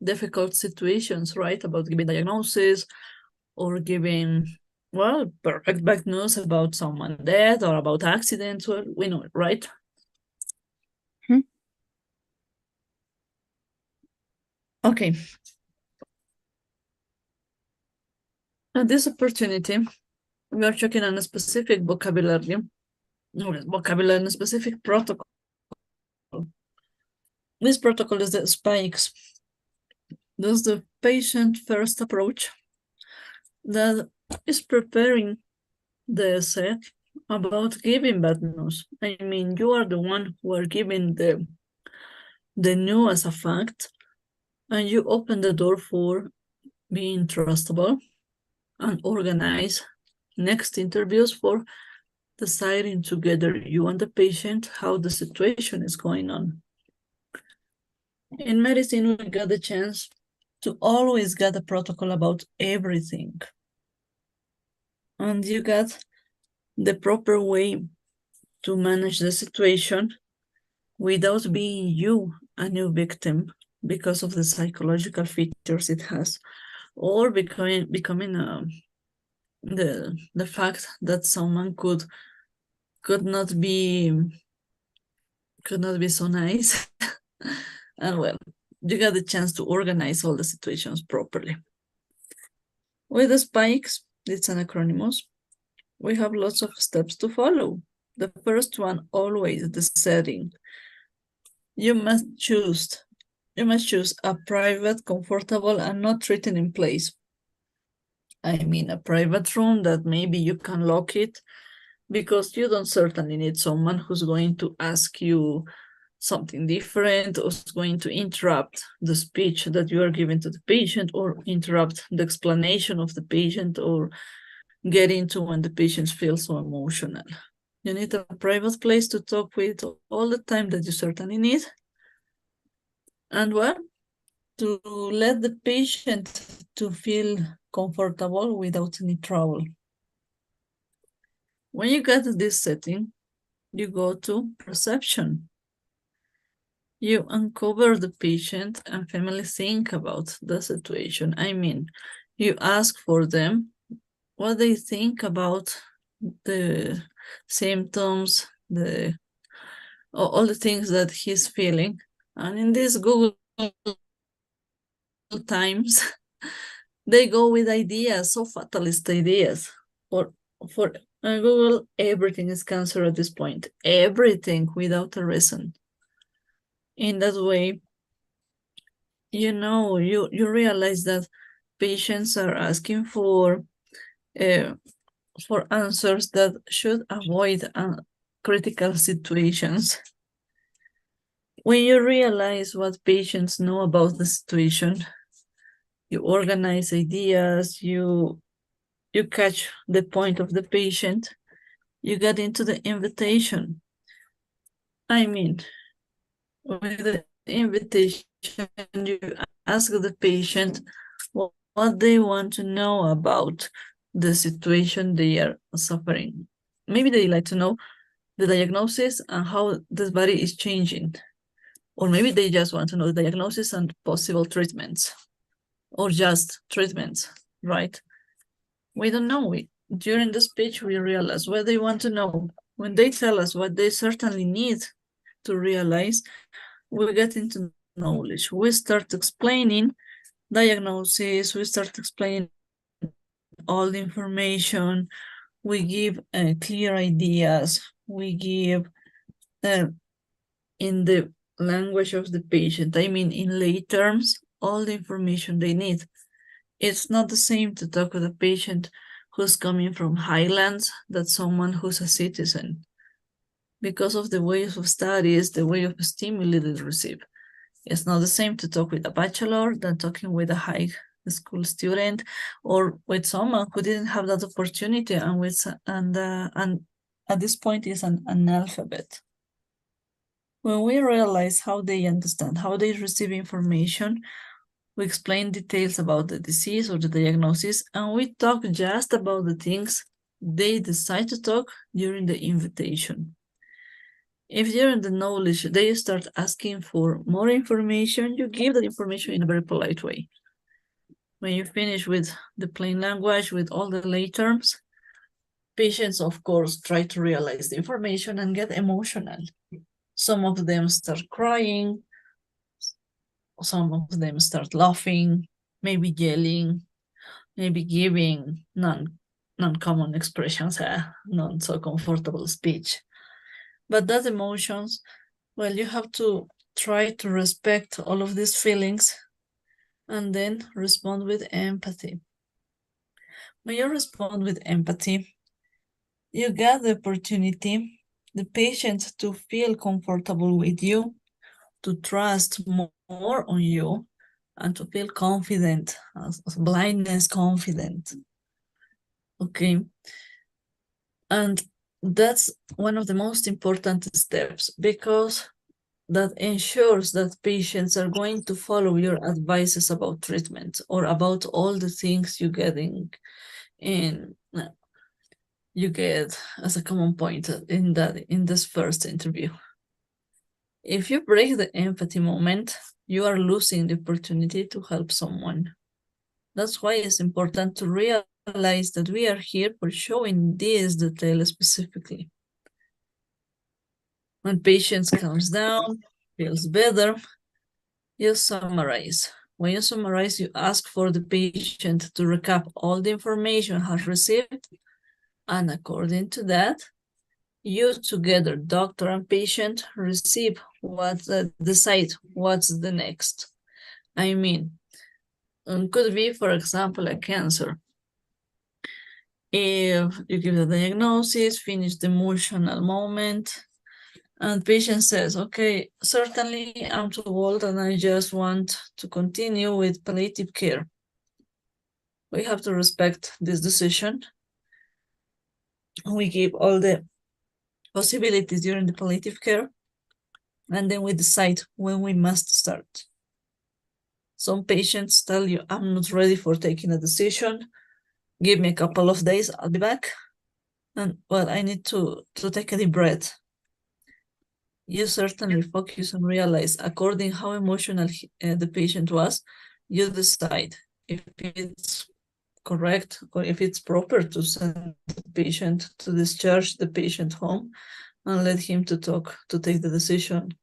difficult situations, right? About giving diagnosis or giving, well, perfect bad news about someone dead or about accidents. Well, we know it, right? Okay. At this opportunity, we are checking on a specific vocabulary, and a specific protocol. This protocol is the spikes. This is the patient first approach that is preparing the set about giving bad news. I mean, you are the one who are giving the news as a fact, and you open the door for being trustable and organize next interviews for deciding together, you and the patient, how the situation is going on. In medicine, we got the chance to always get a protocol about everything. And you got the proper way to manage the situation without being you a new victim because of the psychological features it has, or becoming the fact that someone could not be so nice. And well, you got the chance to organize all the situations properly. With the spikes, it's an acronymus. We have lots of steps to follow. The first one, always the setting. You must choose a private, comfortable, and not threatening place. I mean, a private room that maybe you can lock it, because you don't certainly need someone who's going to ask you something different, or is going to interrupt the speech that you are giving to the patient, or interrupt the explanation of the patient, or get into when the patient feels so emotional. You need a private place to talk with all the time that you certainly need. And well, to let the patient to feel comfortable without any trouble. When you get to this setting, you go to perception. You uncover the patient and family think about the situation. I mean, you ask for them what they think about the symptoms, all the things that he's feeling. And in these Google times, they go with ideas, so fatalist ideas. For Google, everything is cancer at this point. Everything without a reason. In that way, you know, you realize that patients are asking for answers that should avoid critical situations. When you realize what patients know about the situation, you organize ideas, you catch the point of the patient, you get into the invitation. I mean, with the invitation, you ask the patient what what they want to know about the situation they are suffering. Maybe they like to know the diagnosis and how this body is changing. Or maybe they just want to know the diagnosis and possible treatments, or just treatments, right? We don't know. During the speech, we realize what they want to know. When they tell us what they certainly need to realize, we get into knowledge. We start explaining diagnosis, we start explaining all the information, we give clear ideas, we give in the language of the patient, I mean in lay terms, all the information they need. It's not the same to talk with a patient who's coming from highlands than someone who's a citizen, because of the ways of studies, the way of stimuli they receive. It's not the same to talk with a bachelor than talking with a high school student, or with someone who didn't have that opportunity and at this point is an analphabet. When we realize how they understand, how they receive information, we explain details about the disease or the diagnosis, and we talk just about the things they decide to talk during the invitation. If during the knowledge they start asking for more information, you give that information in a very polite way. When you finish with the plain language, with all the lay terms, patients, of course, try to realize the information and get emotional. Some of them start crying, some of them start laughing, maybe yelling, maybe giving non-common expressions, not so comfortable speech. But that emotions, well, you have to try to respect all of these feelings and then respond with empathy. When you respond with empathy, you get the opportunity, the patient, to feel comfortable with you, to trust more on you, and to feel confident, as blindness confident. Okay. And that's one of the most important steps, because that ensures that patients are going to follow your advices about treatment or about all the things you get as a common point in this first interview. If you break the empathy moment, you are losing the opportunity to help someone. That's why it's important to realize that we are here for showing this detail specifically. When patients calms down, feels better, you summarize. When you summarize, you ask for the patient to recap all the information has received, and according to that, you together, doctor and patient, decide what's the next. I mean, it could be, for example, a cancer. If you give the diagnosis, finish the emotional moment, and patient says, okay, certainly I'm too old and I just want to continue with palliative care. We have to respect this decision. We give all the possibilities during the palliative care, and then we decide when we must start. Some patients tell you, I'm not ready for taking a decision. Give me a couple of days, I'll be back. And well, I need to take a deep breath. You certainly focus and realize, according how emotional the patient was, you decide if it's correct or if it's proper to send the patient, to discharge the patient home and let him to take the decision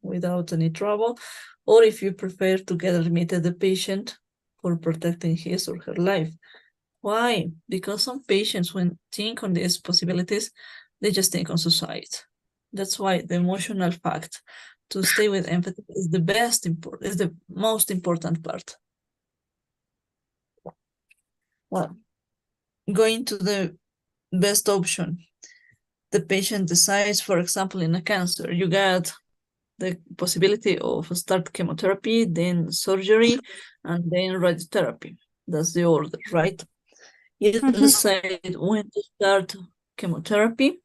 without any trouble, or if you prefer to get admitted the patient for protecting his or her life. Why? Because some patients, when think on these possibilities, they just think on suicide. That's why the emotional fact to stay with empathy is the most important part. Well, going to the best option. The patient decides, for example, in a cancer, you got the possibility of start chemotherapy, then surgery, and then radiotherapy. That's the order, right? You decide when to start chemotherapy.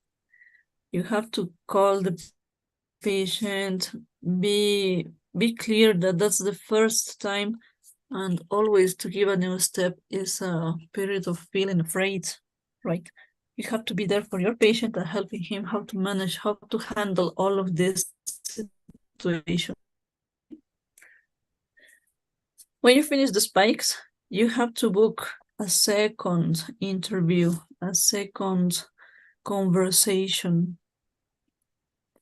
You have to call the patient, be clear that that's the first time And always to give a new step is a period of feeling afraid, right? You have to be there for your patient and helping him how to manage, how to handle all of this situation. When you finish the spikes, you have to book a second interview, a second conversation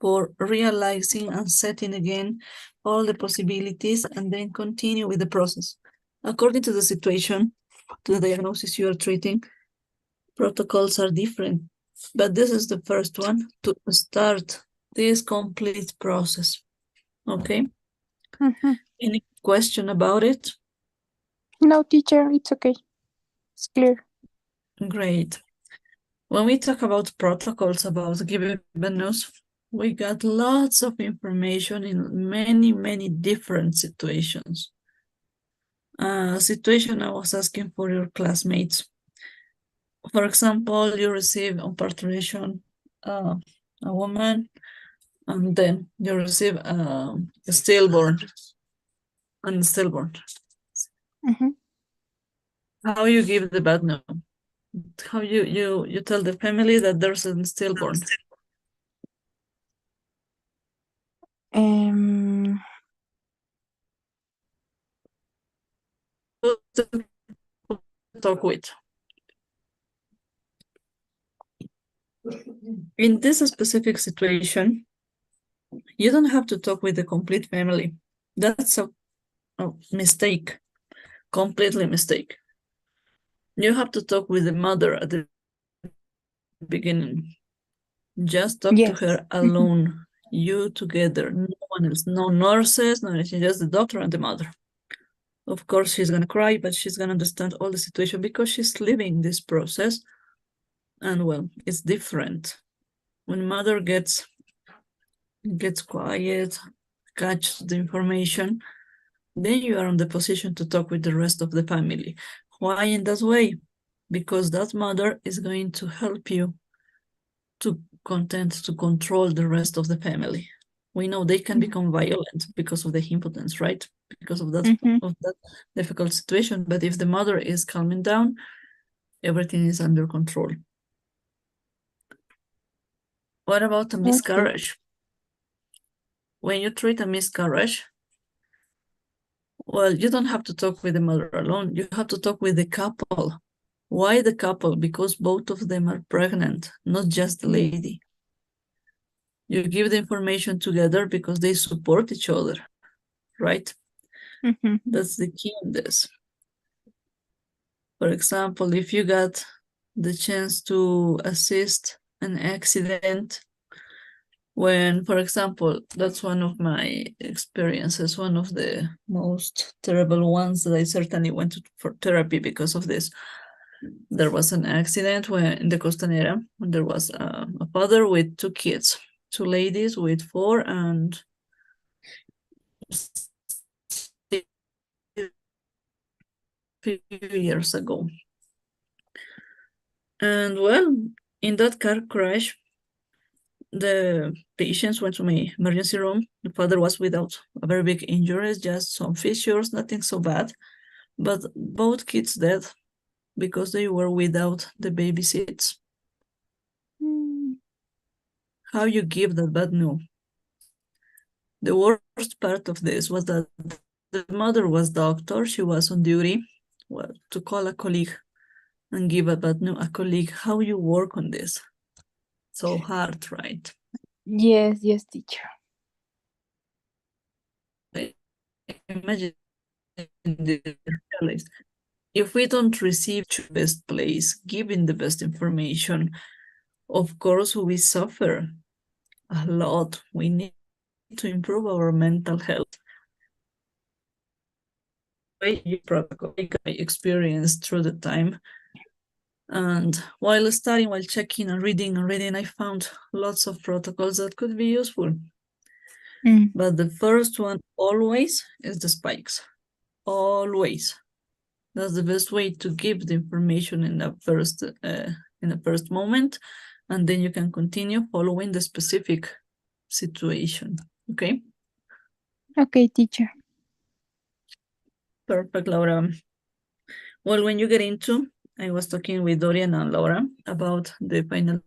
for realizing and setting again all the possibilities and then continue with the process. According to the situation, to the diagnosis you are treating, protocols are different, but this is the first one to start this complete process. Okay? Any question about it? No, teacher, it's okay. It's clear. Great. When we talk about protocols about giving news, we got lots of information in many, many different situations. Situation I was asking for your classmates. For example, you receive on parturition a woman, and then you receive a stillborn. How you give the bad news? How you tell the family that there's a stillborn? Talk with. In this specific situation, you don't have to talk with the complete family. That's a mistake, completely mistake. You have to talk with the mother at the beginning. Just talk to her alone, you together, no one else, no nurses, no anything, just the doctor and the mother. Of course, she's gonna cry, but she's gonna understand all the situation because she's living this process. And well, it's different. When mother gets quiet, catch the information, then you are in the position to talk with the rest of the family. Why in that way? Because that mother is going to help you to control the rest of the family. We know they can become violent because of the impotence, right? Because of that difficult situation. But if the mother is calming down, everything is under control. What about a miscarriage? When you treat a miscarriage, well, you don't have to talk with the mother alone. You have to talk with the couple. Why the couple? Because both of them are pregnant, not just the lady. You give the information together because they support each other, right? That's the key in this. For example, if you got the chance to assist an accident, when, for example, that's one of my experiences, one of the most terrible ones that I certainly went for therapy because of this. There was an accident where in the Costanera, when there was a father with 2 kids, 2 ladies with 4 and 6 few years ago. And well, in that car crash, the patients went to my emergency room. The father was without a very big injuries, just some fissures, nothing so bad. But both kids dead because they were without the baby seats. How you give that bad news? The worst part of this was that the mother was doctor. She was on duty. Well, to call a colleague and give a bad news, a colleague, how you work on this? So hard, right? Yes, teacher. Imagine if we don't receive the best place, giving the best information, of course we suffer a lot. We need to improve our mental health. Protocol I experienced through the time. And while studying, while checking and reading, I found lots of protocols that could be useful. But the first one always is the spikes. Always. That's the best way to give the information in the first moment, and then you can continue following the specific situation. Okay? Okay, teacher. Perfect, Laura. Well, when you get into, I was talking with Dorian and Laura about the final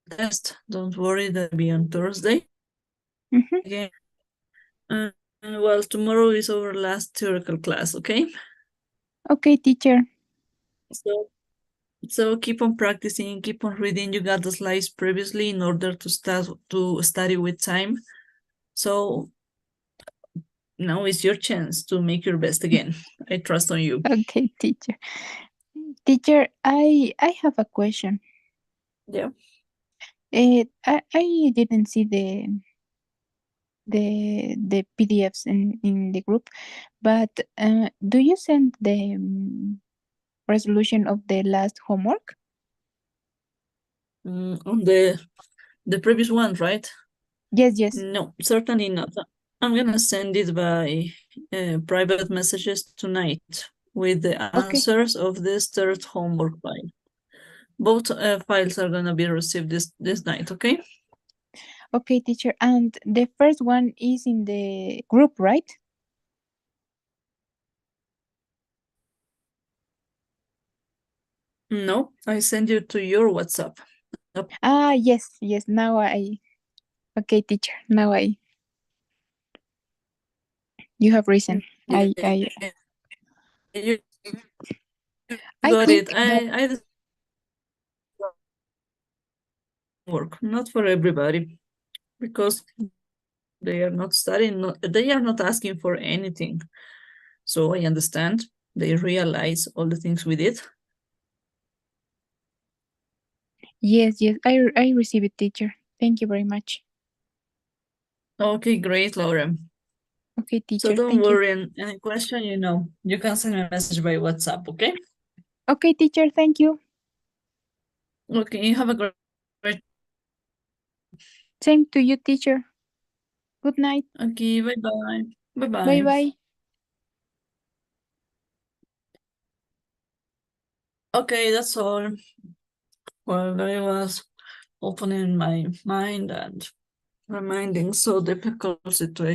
test. Don't worry, that'll be on Thursday. Mhm. Again. Well, tomorrow is our last theoretical class, okay? Okay, teacher. So keep on practicing, keep on reading. You got the slides previously in order to study with time. So now is your chance to make your best again. I trust on you. Okay, teacher. Teacher, I have a question. Yeah. I didn't see the PDFs in the group, but do you send the resolution of the last homework? On the previous one, right? Yes. No, certainly not. I'm gonna send it by private messages tonight with the Okay. answers of this third homework file. Both files are gonna be received this night, okay? Okay, teacher. And the first one is in the group, right? No, I send you to your WhatsApp. Ah, yes. Now okay, teacher. Now you have reason. I You I got think it. that I work not for everybody because they are not studying. They are not asking for anything. So I understand. They realize all the things we did. yes. I receive it, teacher. Thank you very much. Okay, great, Laura. Okay, So teacher. don't Thank you. worry. Any question, you can send me a message by WhatsApp, okay? Okay, teacher. Thank you. Okay, have a great. Same to you, teacher. Good night. Okay, bye-bye. Bye-bye. Bye. Okay, that's all. Well, I was opening my mind and reminding so difficult situation.